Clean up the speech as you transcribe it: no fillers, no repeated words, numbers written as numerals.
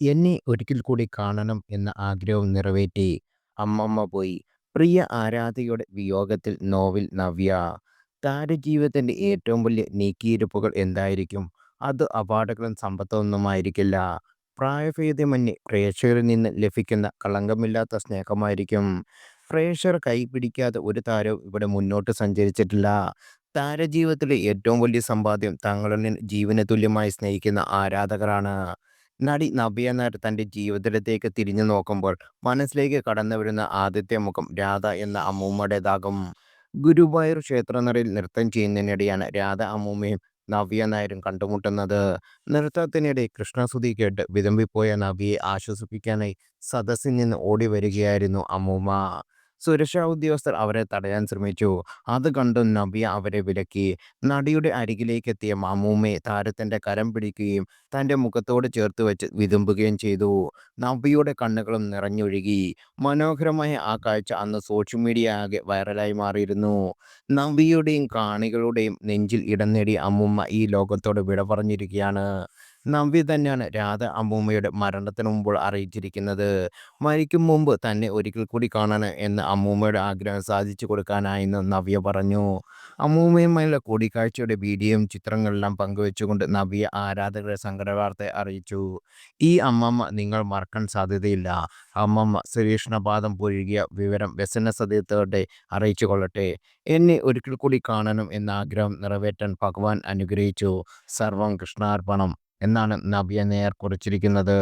എന്നെ ഒരിക്കൽ കൂടി കാണണം എന്ന ആഗ്രഹം നിറവേറ്റി അമ്മമ്മ പോയി. പ്രിയ ആരാധികയുടെ വിയോഗത്തിൽ നോവിൽ നവ്യ. താരജീവിതത്തിന്റെ ഏറ്റവും വലിയ നീക്കിയിരുപ്പുകൾ എന്തായിരിക്കും? അത് അവാർഡുകളും സമ്പത്തൊന്നുമായിരിക്കില്ല. പ്രായഭേദമന്യേ പ്രേക്ഷകരിൽ നിന്ന് ലഭിക്കുന്ന കളങ്കമില്ലാത്ത സ്നേഹമായിരിക്കും. പ്രേക്ഷകർ കൈപിടിക്കാതെ ഒരു താരവും ഇവിടെ മുന്നോട്ട് സഞ്ചരിച്ചിട്ടില്ല. താരജീവിതത്തിലെ ഏറ്റവും വലിയ സമ്പാദ്യം തങ്ങളിൽ ജീവന് തുല്യമായി സ്നേഹിക്കുന്ന ആരാധകരാണ്. നടി നവ്യ നായർ തൻ്റെ ജീവിതത്തിലേക്ക് തിരിഞ്ഞു നോക്കുമ്പോൾ മനസ്സിലേക്ക് കടന്നുവരുന്ന ആദ്യത്തെ മുഖം രാധ എന്ന അമ്മൂമ്മയുടേതാകും. ഗുരുവായൂർ ക്ഷേത്രനടയിൽ നൃത്തം ചെയ്യുന്നതിനിടെയാണ് രാധ അമ്മൂമ്മയും നവ്യ നായരും കണ്ടുമുട്ടുന്നത്. നൃത്തത്തിനിടെ കൃഷ്ണസ്തുതി കേട്ട് വിതുമ്പിപ്പോയ നവ്യയെ ആശ്വസിപ്പിക്കാനായി സദസ്സിൽ നിന്ന് ഓടി വരികയായിരുന്നു അമ്മൂമ്മ. സുരക്ഷാ ഉദ്യോഗസ്ഥർ അവരെ തടയാൻ ശ്രമിച്ചു. അത് കണ്ടും നവ്യ അവരെ വിലക്കി. നടിയുടെ അരികിലേക്കെത്തിയ അമ്മൂമ്മയെ താരത്തിന്റെ കരം പിടിക്കുകയും തൻ്റെ മുഖത്തോട് ചേർത്ത് വെച്ച് വിതുമ്പുകയും ചെയ്തു. നവ്യയുടെ കണ്ണുകളും നിറഞ്ഞൊഴുകി. മനോഹരമായ ആ കാഴ്ച അന്ന് സോഷ്യൽ മീഡിയ ആകെ വൈറലായി മാറിയിരുന്നു. നവ്യയുടെയും കാണികളുടെയും നെഞ്ചിൽ ഇടം നേടിയ അമ്മൂമ്മ ഈ ലോകത്തോട് വിട പറഞ്ഞിരിക്കുകയാണ്. നവ്യ തന്നെയാണ് രാധ അമ്മൂമ്മയുടെ മരണത്തിന് മുമ്പ് അറിയിച്ചിരിക്കുന്നത്. മരിക്കും മുമ്പ് തന്നെ ഒരിക്കൽ കൂടി കാണണം എന്ന അമ്മൂമ്മയുടെ ആഗ്രഹം സാധിച്ചു കൊടുക്കാനായെന്ന് നവ്യ പറഞ്ഞു. അമ്മൂമ്മയുമായുള്ള കൂടിക്കാഴ്ചയുടെ വീഡിയോയും ചിത്രങ്ങളെല്ലാം പങ്കുവെച്ചുകൊണ്ട് നവ്യ ആരാധകരെ സങ്കടവാർത്ത അറിയിച്ചു. ഈ അമ്മമ്മ നിങ്ങൾ മറക്കാൻ സാധ്യതയില്ല. അമ്മമ്മ ശ്രീകൃഷ്ണപാദം പൊഴുകിയ വിവരം വ്യസനസതയോടെ അറിയിച്ചു കൊള്ളട്ടെ. എന്നെ ഒരിക്കൽ കൂടി കാണണം എന്ന ആഗ്രഹം നിറവേറ്റാൻ ഭഗവാൻ അനുഗ്രഹിച്ചു. സർവം കൃഷ്ണാർപ്പണം എന്നാണ് നവ്യ നായർ കുറിച്ചിരിക്കുന്നത്.